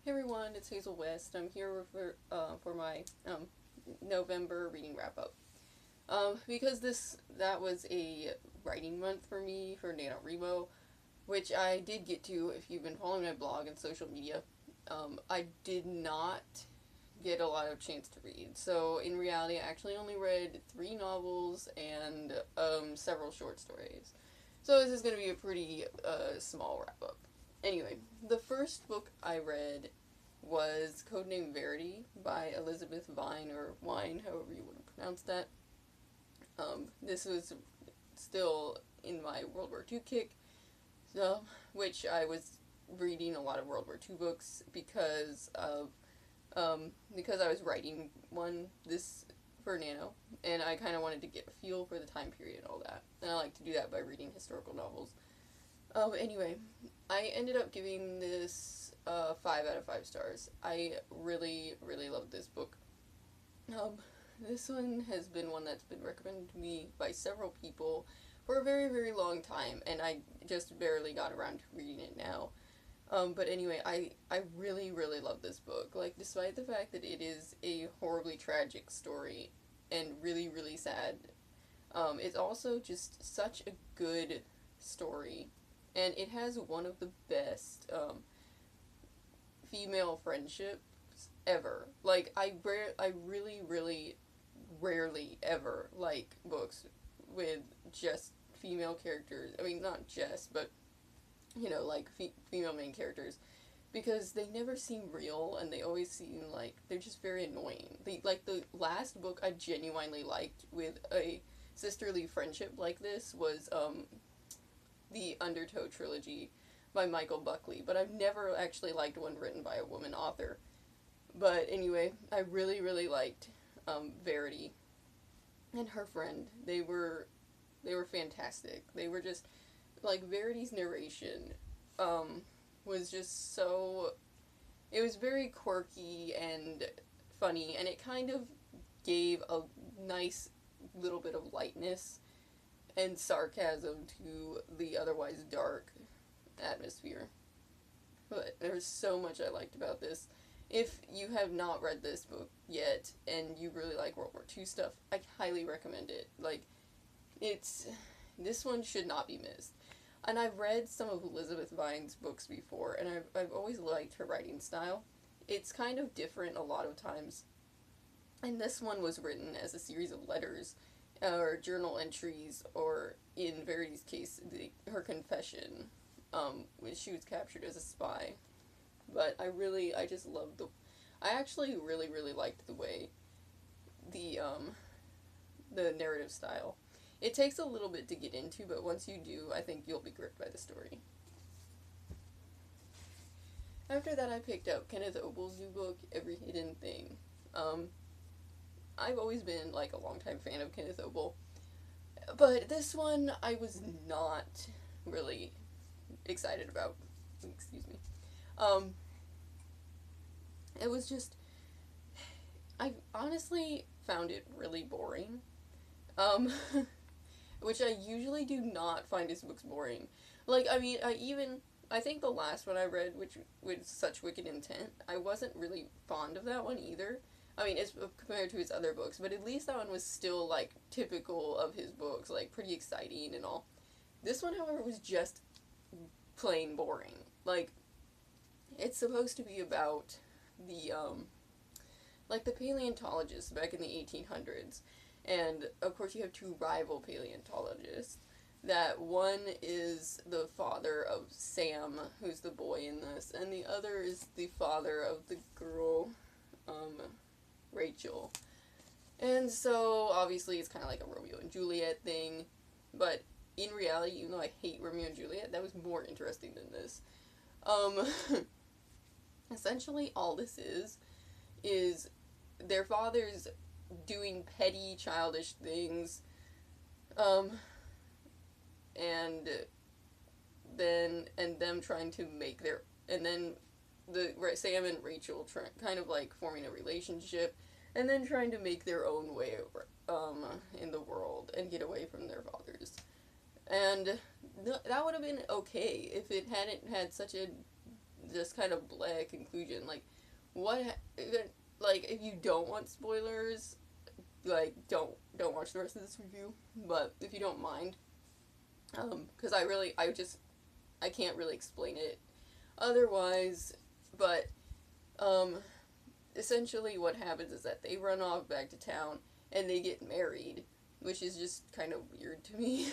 Hey everyone, it's Hazel West. I'm here for my November reading wrap up. Because that was a writing month for me for NaNoWriMo, which I did get to. If you've been following my blog and social media, I did not get a lot of chance to read. So in reality, I actually only read 3 novels and several short stories. So this is going to be a pretty small wrap up. Anyway, the first book I read was Codename Verity by Elizabeth Vine, or Wine, however you want to pronounce that. This was still in my World War II kick, so, which I was reading a lot of World War II books because I was writing one this for Nano, and I kind of wanted to get a feel for the time period and all that. And I like to do that by reading historical novels. Anyway, I ended up giving this 5 out of 5 stars. I really, really loved this book. Um, this one has been one that's been recommended to me by several people for a very, very long time, and I just barely got around to reading it now. But anyway, I really, really love this book. Like, despite the fact that it is a horribly tragic story and really, really sad, it's also just such a good story. And it has one of the best female friendships ever. Like, I really, really rarely ever like books with just female characters. I mean, not just, but like female main characters, because they never seem real and they always seem like they're just very annoying. The last book I genuinely liked with a sisterly friendship like this was the Undertow trilogy by Michael Buckley, but I've never actually liked one written by a woman author. But anyway, I really, really liked Verity and her friend. They were fantastic. They were just like Verity's narration was just so, it was very quirky and funny, and it kind of gave a nice little bit of lightness and sarcasm to the otherwise dark atmosphere. But there's so much I liked about this. If you have not read this book yet and you really like World War II stuff, I highly recommend it. Like, it's, this one should not be missed. And I've read some of Elizabeth Vine's books before, and I've always liked her writing style. It's kind of different a lot of times. And this one was written as a series of letters or journal entries, or in Verity's case, her confession, when she was captured as a spy. But I just loved I actually really, really liked the way the narrative style. It takes a little bit to get into, but once you do, I think you'll be gripped by the story. After that, I picked up Kenneth Obel's new book, Every Hidden Thing. Um, I've always been like a longtime fan of Kenneth Obel, but this one I was not really excited about. Excuse me. Um, it was just, I honestly found it really boring. Um, which I usually do not find his books boring. Like, I mean, I think the last one I read, which was Such Wicked Intent, I wasn't really fond of that one either. I mean, it's compared to his other books, but at least that one was still, like, typical of his books, like, pretty exciting and all. This one, however, was just plain boring. Like, it's supposed to be about the paleontologists back in the 1800s. And, of course, you have two rival paleontologists. That one is the father of Sam, who's the boy in this, and the other is the father of the girl, Rachel. And so, obviously, it's kind of like a Romeo and Juliet thing, but in reality, even though I hate Romeo and Juliet, that was more interesting than this. Um, Essentially, all this is their father's doing petty, childish things, um, and them trying to make their, and then Sam and Rachel kind of like forming a relationship, and then trying to make their own way over, in the world and get away from their fathers. And that would have been okay if it hadn't had just kind of bleh conclusion. Like, what, like, if you don't want spoilers, like, don't watch the rest of this review, but if you don't mind, because I can't really explain it otherwise, but, essentially what happens is that they run off back to town, and they get married, which is just kind of weird to me.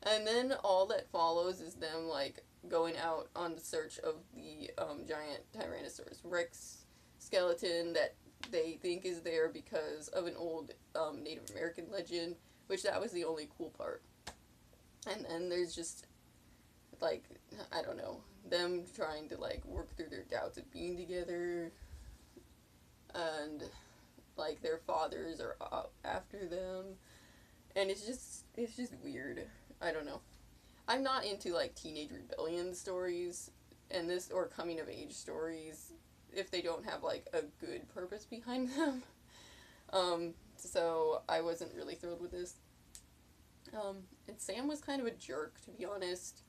And then all that follows is them, like, going out on the search of the, giant Tyrannosaurus Rex skeleton that they think is there because of an old, Native American legend, which that was the only cool part. And then there's just, like, I don't know, them trying to, like, work through their doubts of being together, and, like, their fathers are up after them, and it's just weird. I don't know. I'm not into, like, teenage rebellion stories, and this, or coming of age stories, if they don't have, like, a good purpose behind them. So I wasn't really thrilled with this. And Sam was kind of a jerk, to be honest,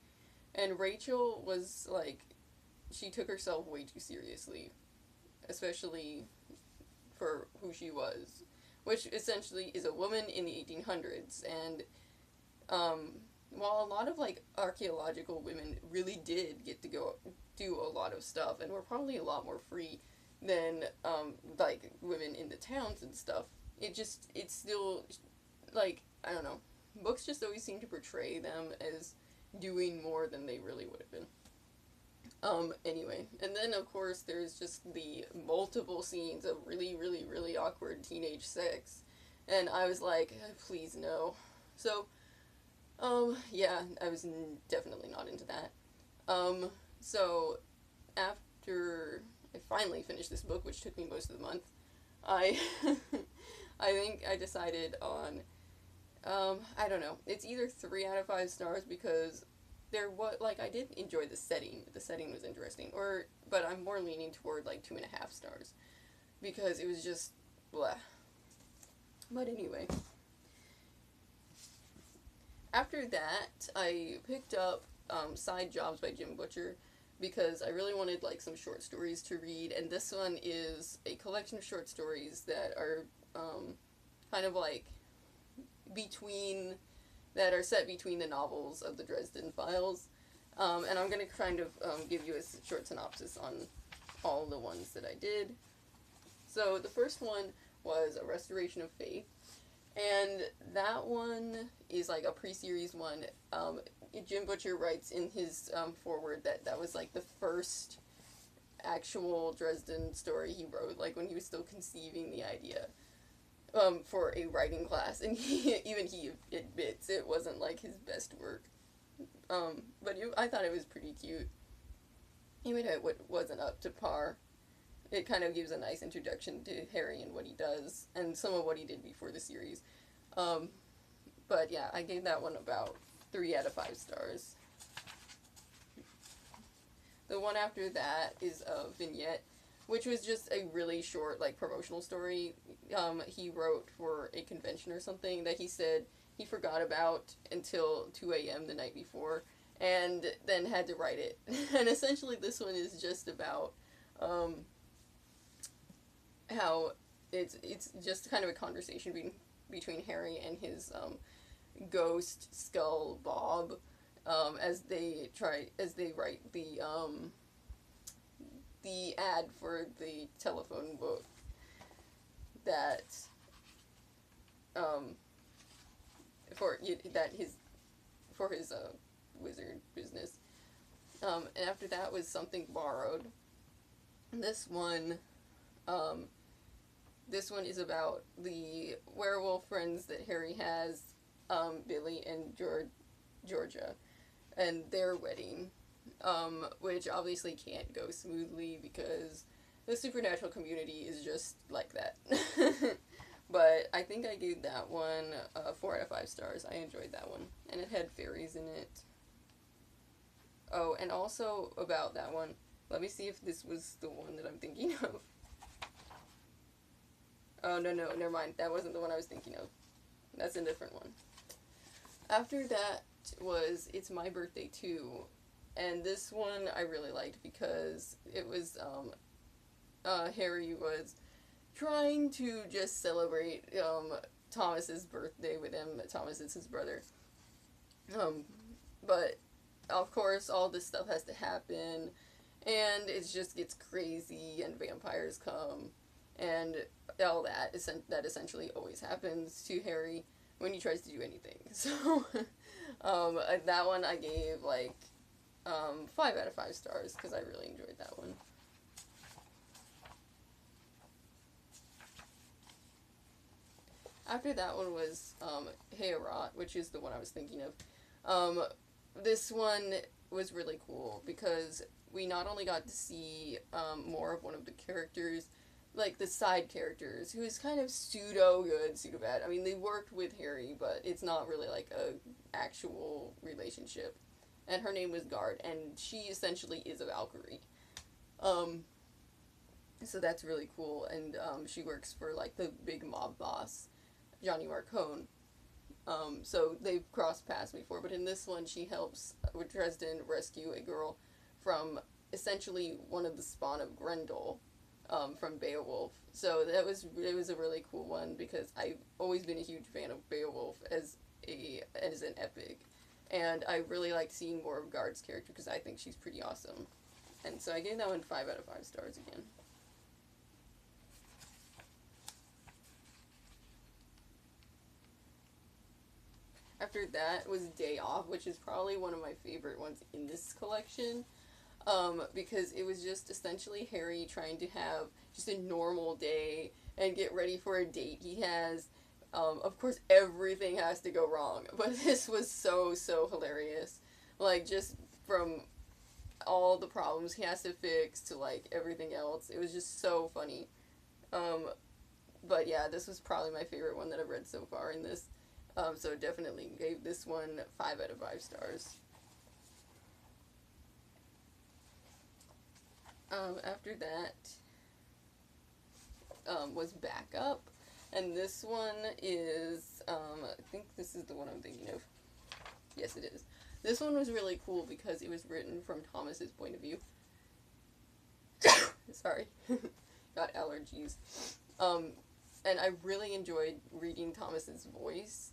and Rachel was, like, she took herself way too seriously, especially for who she was, which essentially is a woman in the 1800s, and, while a lot of, like, archaeological women really did get to go do a lot of stuff, and were probably a lot more free than, like, women in the towns and stuff, it's still, like, I don't know, books just always seem to portray them as doing more than they really would have been. Anyway, and then of course there's just the multiple scenes of really, really, really awkward teenage sex, and I was like, please no. So, yeah, I was definitely not into that. So, after I finally finished this book, which took me most of the month, I, I think I decided on, I don't know, it's either 3 out of 5 stars because like, I did enjoy the setting. The setting was interesting. But I'm more leaning toward, like, 2.5 stars. Because it was just, blah. But anyway. After that, I picked up, Side Jobs by Jim Butcher, because I really wanted, like, some short stories to read, and this one is a collection of short stories that are, kind of, like, that are set between the novels of the Dresden Files. And I'm going to kind of give you a short synopsis on all the ones that I did. So the first one was A Restoration of Faith. And that one is like a pre-series one. Jim Butcher writes in his foreword that was like the first actual Dresden story he wrote, like when he was still conceiving the idea. For a writing class, and he admits it wasn't, like, his best work, but I thought it was pretty cute, even if it wasn't up to par. It kind of gives a nice introduction to Harry and what he does, and some of what he did before the series, but yeah, I gave that one about 3 out of 5 stars. The one after that is a Vignette, which was just a really short, like, promotional story he wrote for a convention or something that he said he forgot about until 2 a.m. the night before, and then had to write it. And essentially this one is just about how it's just kind of a conversation between Harry and his ghost skull Bob, as they write the ad for the telephone book that for his wizard business. And after that was Something Borrowed. This one is about the werewolf friends that Harry has, Billy and Georgia, and their wedding. Which obviously can't go smoothly because the supernatural community is just like that. But I think I gave that one 4 out of 5 stars. I enjoyed that one. And it had fairies in it. Oh, and also about that one, let me see if this was the one that I'm thinking of. Oh, no, never mind. That wasn't the one I was thinking of. That's a different one. After that was It's My Birthday Too, And this one I really liked because it was, Harry was trying to just celebrate, Thomas's birthday with him. Thomas is his brother. Um, but of course, all this stuff has to happen, and it just gets crazy, and vampires come, and all that. That essentially always happens to Harry when he tries to do anything. So, that one I gave like 5 out of 5 stars because I really enjoyed that one. After that one was Heorot, which is the one I was thinking of. Um, this one was really cool because we not only got to see more of one of the characters, like the side characters, who is kind of pseudo good, pseudo bad. I mean, they worked with Harry, but it's not really like a actual relationship. And her name was Guard, and she essentially is a Valkyrie. Um, so that's really cool, and she works for like the big mob boss, Johnny Marcone. So they've crossed paths before, but in this one, she helps with Dresden rescue a girl from essentially one of the spawn of Grendel, from Beowulf. So it was a really cool one because I've always been a huge fan of Beowulf as an epic, and I really liked seeing more of Guard's character because I think she's pretty awesome, and so I gave that one 5 out of 5 stars again. After that was Day Off, which is probably one of my favorite ones in this collection. Because it was just essentially Harry trying to have just a normal day and get ready for a date he has. Of course, everything has to go wrong, but this was so hilarious. Like, just from all the problems he has to fix to, like, everything else. It was just so funny. Um, but yeah, this was probably my favorite one that I've read so far in this. So definitely gave this one 5 out of 5 stars. After that was Backup, and this one is, I think this is the one I'm thinking of. Yes, it is. This one was really cool because it was written from Thomas's point of view. Sorry, got allergies. Um, and I really enjoyed reading Thomas's voice.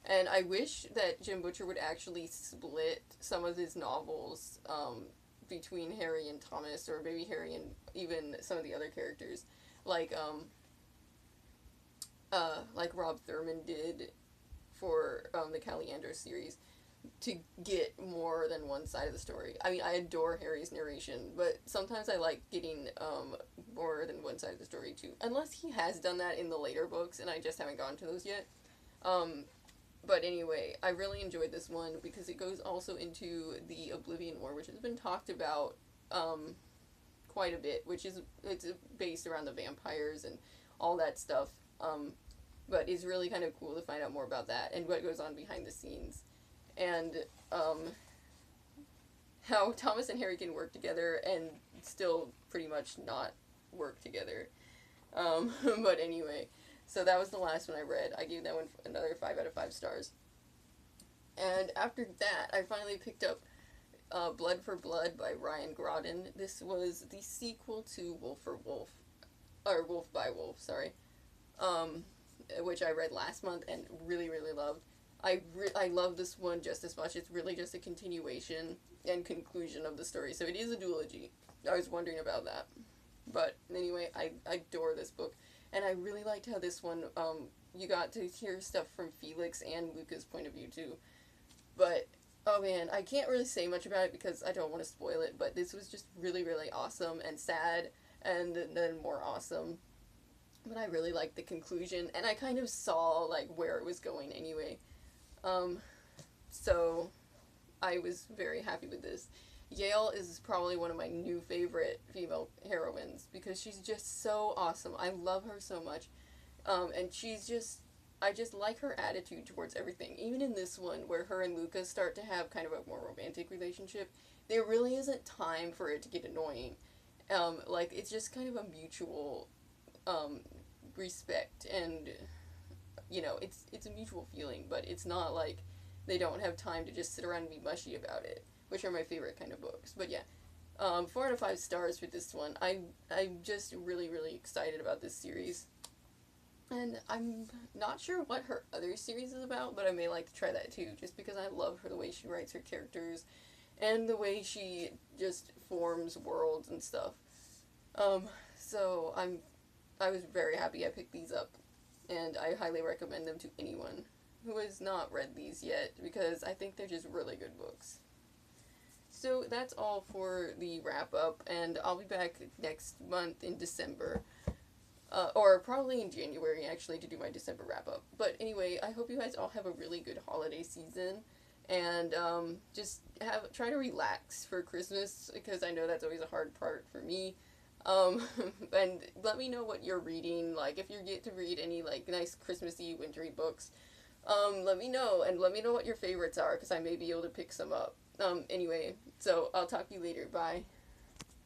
And I wish that Jim Butcher would actually split some of his novels between Harry and Thomas, or maybe Harry and even some of the other characters, like like Rob Thurman did for the Caliandro series, to get more than one side of the story. I mean, I adore Harry's narration, but sometimes I like getting more than one side of the story too. Unless he has done that in the later books, and I just haven't gone to those yet. But anyway, I really enjoyed this one because it goes also into the Oblivion War, which has been talked about quite a bit, which is it's based around the vampires and all that stuff. But it's really kind of cool to find out more about that and what goes on behind the scenes, and how Thomas and Harry can work together and still pretty much not work together. But anyway, so that was the last one I read. I gave that one another 5 out of 5 stars. And after that, I finally picked up Blood for Blood by Ryan Groden. This was the sequel to Wolf for Wolf, or Wolf by Wolf, sorry, which I read last month and really loved. I love this one just as much. It's really just a continuation and conclusion of the story. So it is a duology. I was wondering about that. But anyway, I adore this book. And I really liked how this one, you got to hear stuff from Felix and Luca's point of view too. But, oh man, I can't really say much about it because I don't want to spoil it, but this was just really awesome and sad, and then more awesome. But I really liked the conclusion, and I kind of saw, like, where it was going anyway. So I was very happy with this. Yale is probably one of my new favorite female heroines because she's just so awesome. I love her so much. And I just like her attitude towards everything. Even in this one, where her and Luca start to have kind of a more romantic relationship, there really isn't time for it to get annoying. Like, it's just kind of a mutual, respect, and, you know, it's a mutual feeling, but it's not like they don't have time to just sit around and be mushy about it. which are my favorite kind of books. But yeah, 4 out of 5 stars for this one. I'm just really really excited about this series, and I'm not sure what her other series is about, but I may like to try that too, just because I love her the way she writes her characters, and the way she just forms worlds and stuff. Um, so I was very happy I picked these up, and I highly recommend them to anyone who has not read these yet, because I think they're just really good books. So that's all for the wrap up, and I'll be back next month in December. Or probably in January, actually, to do my December wrap up. But anyway, I hope you guys all have a really good holiday season, and just try to relax for Christmas, because I know that's always a hard part for me. Um, and let me know what you're reading. Like, if you get to read any like nice Christmassy, wintry books, let me know, and let me know what your favorites are, because I may be able to pick some up. Anyway, so I'll talk to you later. Bye.